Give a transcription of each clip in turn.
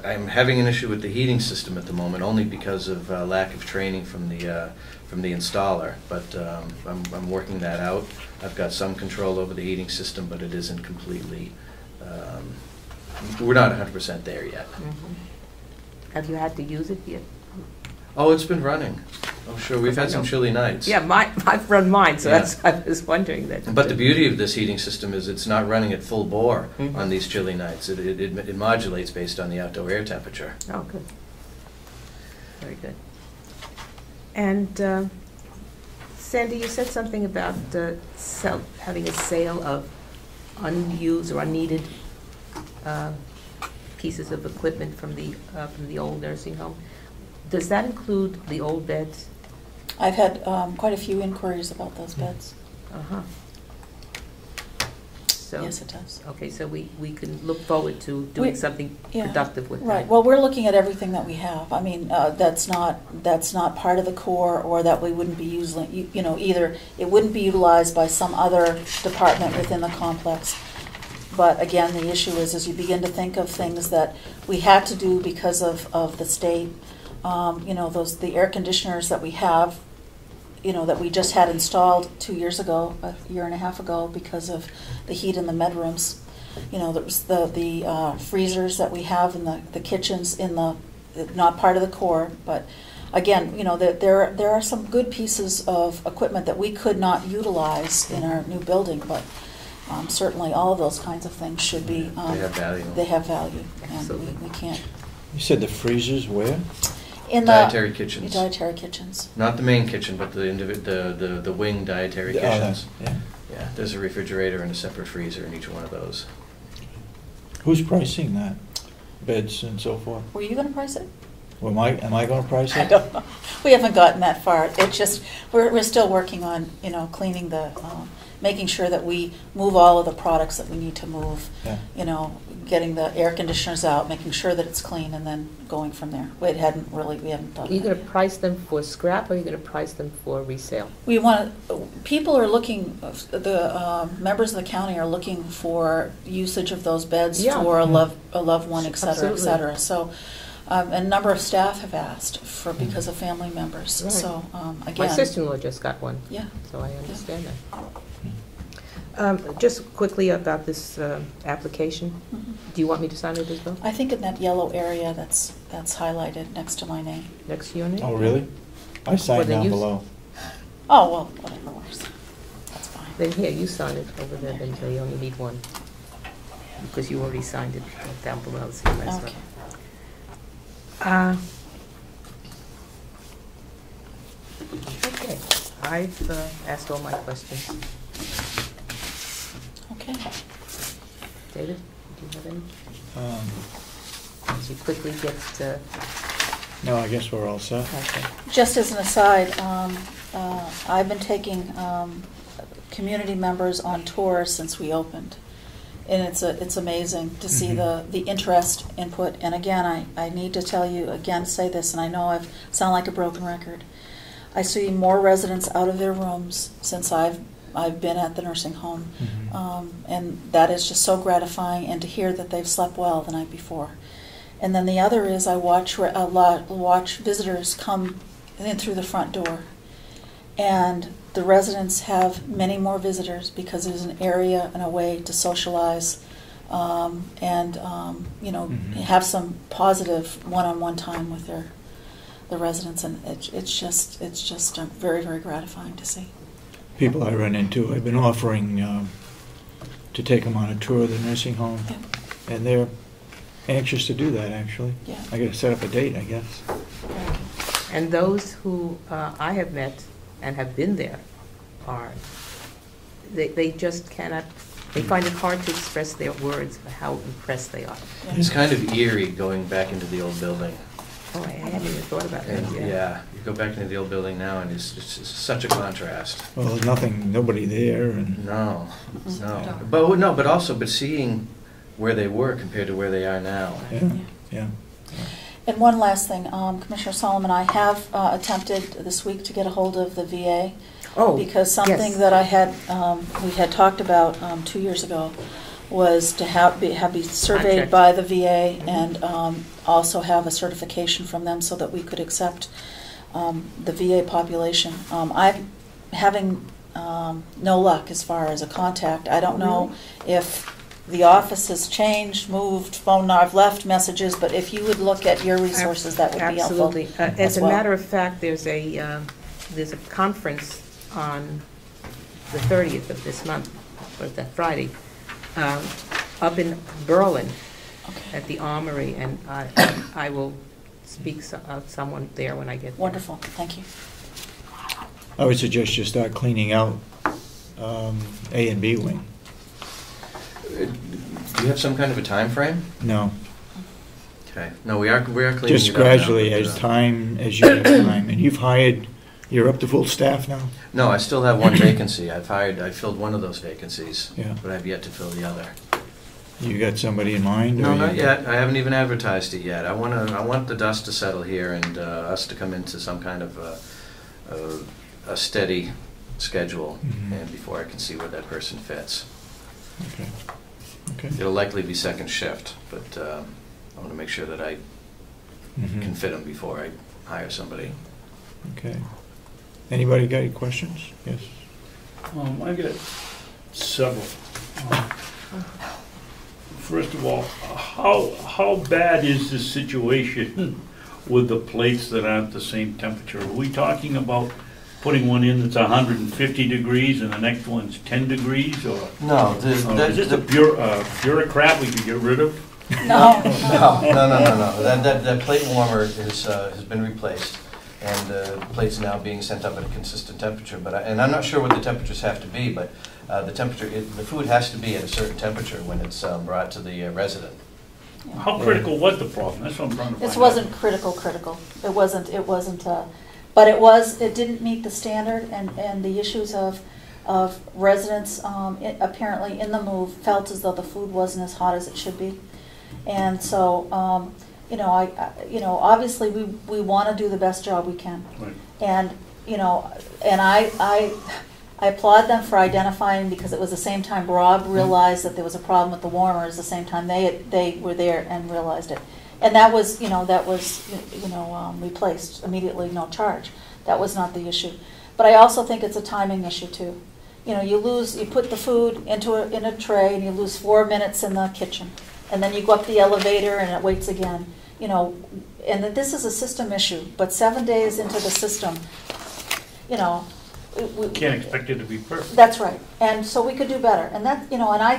I'm having an issue with the heating system at the moment, only because of lack of training from the installer. But I'm working that out. I've got some control over the heating system, but it isn't completely. We're not 100% there yet. Mm-hmm. Have you had to use it yet? Oh, it's been running. Oh, sure. We've had some chilly nights. Yeah, I've run mine, so that's I was wondering that. But the beauty of this heating system is it's not running at full bore on these chilly nights. It modulates based on the outdoor air temperature. Oh, good. Very good. And Sandy, you said something about having a sale of unused or unneeded pieces of equipment from the old nursing home. Does that include the old beds? I've had quite a few inquiries about those beds. Uh-huh. So, yes, it does. Okay, so we can look forward to doing something productive with that. Right. Well, we're looking at everything that we have. I mean, that's not part of the core, or that we wouldn't be using. You know, either it wouldn't be utilized by some other department within the complex. But again, the issue is, as you begin to think of things that we had to do because of the state. You know, the air conditioners that we have, you know, that we just had installed 2 years ago, a year and a half ago, because of the heat in the med rooms. You know, there's the freezers that we have in the kitchens, not part of the core, but again, you know, there are some good pieces of equipment that we could not utilize in our new building, but certainly all of those kinds of things should be. They have value. They have value, Absolutely. and we can't. You said the freezers where? In dietary kitchens. Dietary kitchens. Not the main kitchen, but the wing dietary kitchens. Yeah. Yeah, there's a refrigerator and a separate freezer in each one of those. Who's pricing that? Beds and so forth? Were you going to price it? Well, am I going to price it? I don't know. We haven't gotten that far. It's just, we're still working on, you know, cleaning making sure that we move all of the products that we need to move. Yeah. You know, getting the air conditioners out, making sure that it's clean, and then going from there. We haven't done Are you that. going to price them for scrap, or are you going to price them for resale? We want people are looking, the members of the county are looking for usage of those beds for a loved one, et cetera, et cetera. So, a number of staff have asked for because of family members. Right. So, again, My sister-in-law just got one. Yeah. So I understand that. Just quickly about this application. Mm-hmm. Do you want me to sign it as well? I think in that yellow area that's highlighted next to my name. Next to your name? Oh, really? I signed down below. Oh, well, whatever works. That's fine. Then here, you sign it over there, then you only need one. Because you already signed it down below, so you might as well. Okay, I've asked all my questions. Okay. David, do you have any? As you quickly get No, I guess we're all set. okay. Just as an aside, I've been taking community members on tours since we opened, and it's amazing to see the interest, input. And again, I need to tell you again, say this, and I know I sound like a broken record. I see more residents out of their rooms since I've been at the nursing home, and that is just so gratifying. And to hear that they've slept well the night before. And then the other is I watch visitors come in through the front door, and the residents have many more visitors because there's an area and a way to socialize, and you know, have some positive one-on-one time with the residents, and it's just very, very gratifying to see. People I run into, I've been offering to take them on a tour of the nursing home, and they're anxious to do that, actually. Yeah. I got to set up a date, I guess. And those who I have met and have been there they just cannot, they find it hard to express their words of how impressed they are. It's kind of eerie going back into the old building. Oh, I hadn't even thought about that. Yeah, you go back into the old building now, and it's such a contrast. Well, there's nobody there, and No. But seeing where they were compared to where they are now. yeah. And one last thing, Commissioner Solomon, I have attempted this week to get a hold of the VA. Oh, because something that I had we had talked about 2 years ago was to be surveyed Contract. by the VA and also have a certification from them so that we could accept the VA population. I'm having no luck as far as a contact. I don't know if the office has changed, moved, phone. I've left messages, but if you would look at your resources, that would be helpful. Absolutely. As as a well. matter of fact, there's a conference on the 30th of this month, or that Friday, up in Berlin Okay. at the Armory, and I will speak someone there when I get there. Wonderful. Thank you. I would suggest you start cleaning out A and B wing. Do you have some kind of a time frame? No, Okay. No, we are cleaning just it up now, gradually but, as you get time. And you're up to full staff now? No, I still have one vacancy. I filled one of those vacancies, Yeah. but I've yet to fill the other. You got somebody in mind? No, or not you- yet. I haven't even advertised it yet. I want the dust to settle here and us to come into some kind of a steady schedule, Mhm. and before I can see where that person fits. Okay. Okay. It'll likely be second shift, but I want to make sure that I Mhm. can fit them before I hire somebody. Okay. Anybody got any questions? Yes. I've got several. First of all, how bad is the situation with the plates that aren't the same temperature? Are we talking about putting one in that's 150 degrees and the next one's 10 degrees, or No, is this a bureaucrat we could get rid of? No. No. That plate warmer has been replaced, and the plate's now being sent up at a consistent temperature. And I'm not sure what the temperatures have to be, but the food has to be at a certain temperature when it's brought to the resident. How critical was the problem? That's what I'm trying to find out. This wasn't critical. It wasn't, but it didn't meet the standard, and the issues of residents apparently in the move felt as though the food wasn't as hot as it should be. And so, obviously we want to do the best job we can. Right. And, and I applaud them for identifying, because it was the same time Rob realized that there was a problem with the warmers, the same time they were there and realized it. And that was replaced immediately, no charge. That was not the issue. But I also think it's a timing issue too. You put the food in a tray and you lose 4 minutes in the kitchen. And then you go up the elevator and it waits again. And that this is a system issue, but 7 days into the system, we Can't expect it to be perfect. That's right, and so we could do better, and that, and I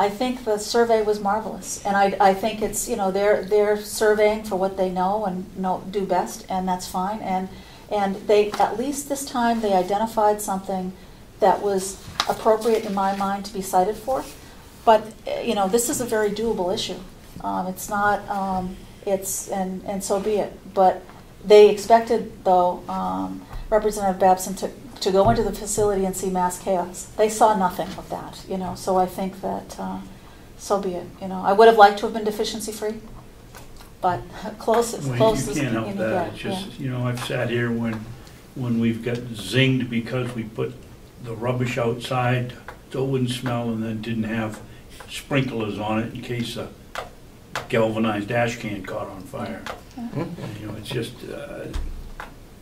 think the survey was marvelous, and I think it's, they're surveying for what they know and do best, and that's fine, and they, at least this time, they identified something that was appropriate in my mind to be cited for, but, this is a very doable issue. It's not, and so be it, but they expected, though, Representative Babson to go into the facility and see mass chaos. They saw nothing of that, so I think that, so be it, I would have liked to have been deficiency-free, but close as You can't help can that. get, It's just, I've sat here when we've got zinged because we put the rubbish outside so it wouldn't smell, and then didn't have sprinklers on it in case a galvanized ash can caught on fire. It's just,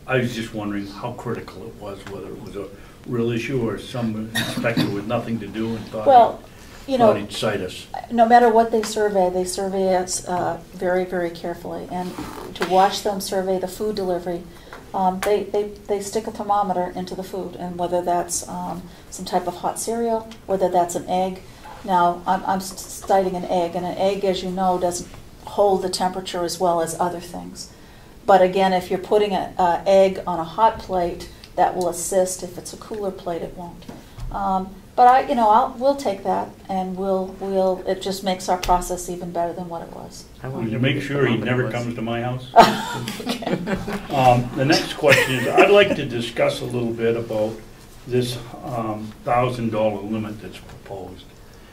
I was just wondering how critical it was, whether it was a real issue or some inspector with nothing to do and thought he'd cite us. No matter what they survey us very, very carefully. And to watch them survey the food delivery, they stick a thermometer into the food, and whether that's some type of hot cereal, whether that's an egg. Now, I'm citing an egg, and an egg, as you know, doesn't hold the temperature as well as other things. But again, if you're putting an egg on a hot plate, that will assist. If it's a cooler plate, it won't. But we'll take that, and it just makes our process even better than what it was. Would you make sure he never comes to my house? Okay. The next question is, I'd like to discuss a little bit about this $1,000 limit that's proposed.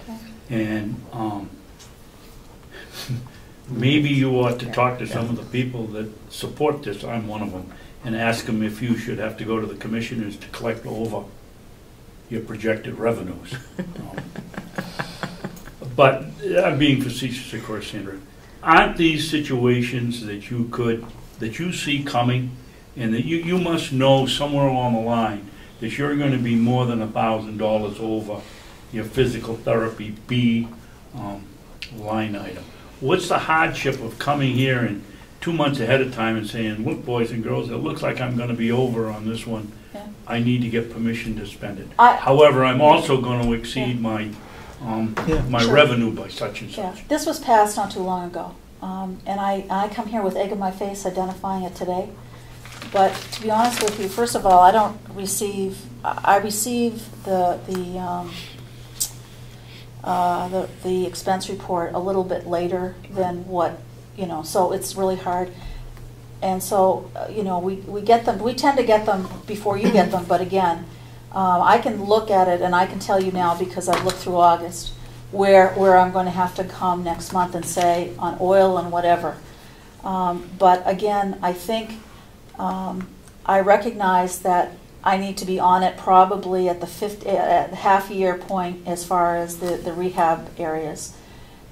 Okay. And maybe you ought to talk to some of the people that support this, I'm one of them, and ask them if you should have to go to the commissioners to collect over your projected revenues. But I'm being facetious, of course, Sandra. Aren't these situations that you see coming, and that you must know somewhere along the line that you're going to be more than $1,000 over your physical therapy B line item? What's the hardship of coming here and 2 months ahead of time and saying, look, boys and girls, it looks like I'm going to be over on this one. Yeah. I need to get permission to spend it. However, I'm also going to exceed my Sure. revenue by such and Yeah, such. this was passed not too long ago, and I come here with egg in my face identifying it today. But to be honest with you, first of all, I receive the expense report a little bit later than what, so it's really hard. And so, we get them, we tend to get them before you get them, but again, I can look at it and I can tell you now, because I've looked through August, where I'm going to have to come next month and say on oil and whatever. But again, I think I recognize that I need to be on it probably at the half-year point as far as the rehab areas.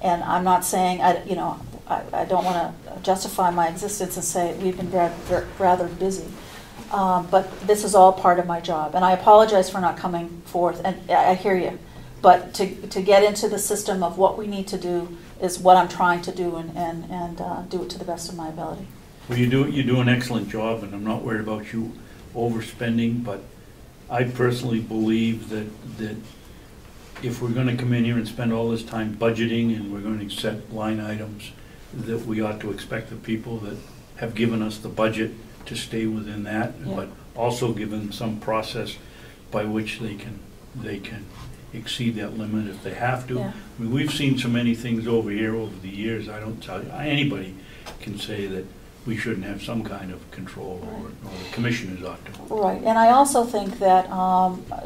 And I'm not saying, I don't want to justify my existence and say we've been rather busy. But this is all part of my job, and I apologize for not coming forth, and I hear you. But to get into the system of what we need to do is what I'm trying to do, and do it to the best of my ability. Well, you do an excellent job, and I'm not worried about you overspending, but I personally believe that if we're going to come in here and spend all this time budgeting and we're going to set line items, that we ought to expect the people that have given us the budget to stay within that, Yeah. but also give them some process by which they can exceed that limit if they have to. Yeah. I mean, we've seen so many things over here over the years. I don't tell you, anybody can say that we shouldn't have some kind of control over it, or the commissioners ought to. Right, and I also think that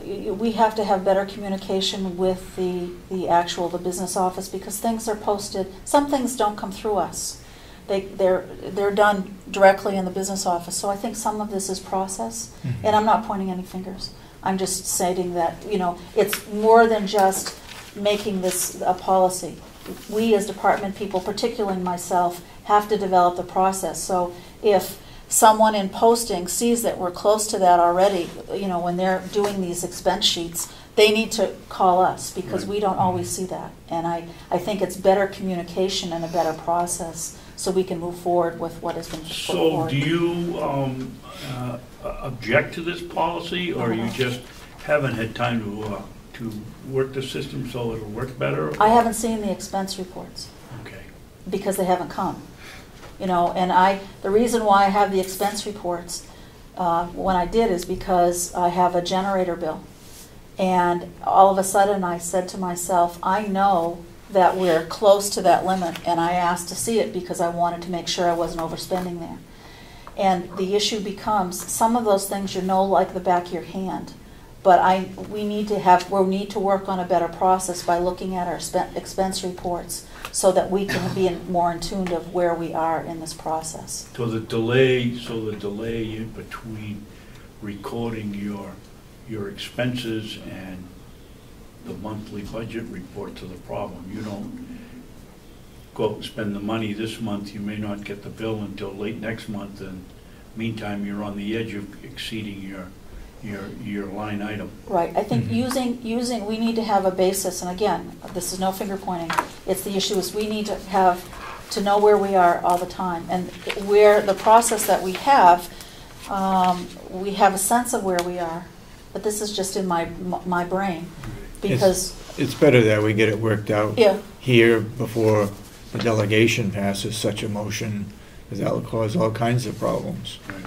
we have to have better communication with the business office, because things are posted. Some things don't come through us. They're done directly in the business office. So I think some of this is process, and I'm not pointing any fingers. I'm just stating that it's more than just making this a policy. We as department people, particularly myself, have to develop the process. So if someone in posting sees that we're close to that already, when they're doing these expense sheets, they need to call us, because we don't always see that. And I think it's better communication and a better process, so we can move forward with what has been put forward. So do you object to this policy, or you just haven't had time to work the system so it'll work better? I haven't seen the expense reports. Okay. Because they haven't come. And the reason why I have the expense reports when I did is because I have a generator bill. And all of a sudden I said to myself, I know that we're close to that limit, and I asked to see it because I wanted to make sure I wasn't overspending there. And the issue becomes, some of those things like the back of your hand. But we need to work on a better process by looking at our expense reports, so that we can be more in tune of where we are in this process. So the delay in between recording your expenses and the monthly budget report to the problem. You don't go out and spend the money this month, you may not get the bill until late next month, and meantime you're on the edge of exceeding your line item. Right. I think we need to have a basis, and again, this is no finger pointing. It's the issue is we need to know where we are all the time, and where the process that we have a sense of where we are. But this is just in my brain, because it's better that we get it worked out here before the delegation passes such a motion, because that will cause all kinds of problems. Right.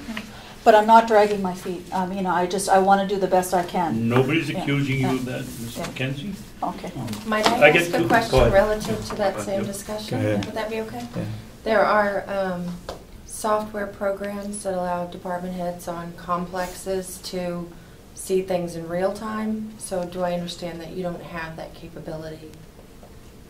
But I'm not dragging my feet. I want to do the best I can. Nobody's accusing you of that, Ms. McKenzie? Okay. Might I ask a Go question ahead. relative to that same Yep. discussion? Go ahead. Would that be okay? Yeah. There are software programs that allow department heads on complexes to see things in real time. So do I understand that you don't have that capability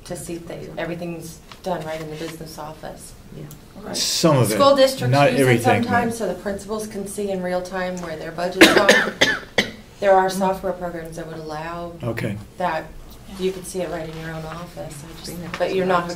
to see things? Everything's done right in the business office. Yeah. Right. Some of it, School districts not use it everything. sometimes, so the principals can see in real time where their budget's going. There are software programs that would allow Okay. that You could see it right in your own office. I Bring that just, but you're not to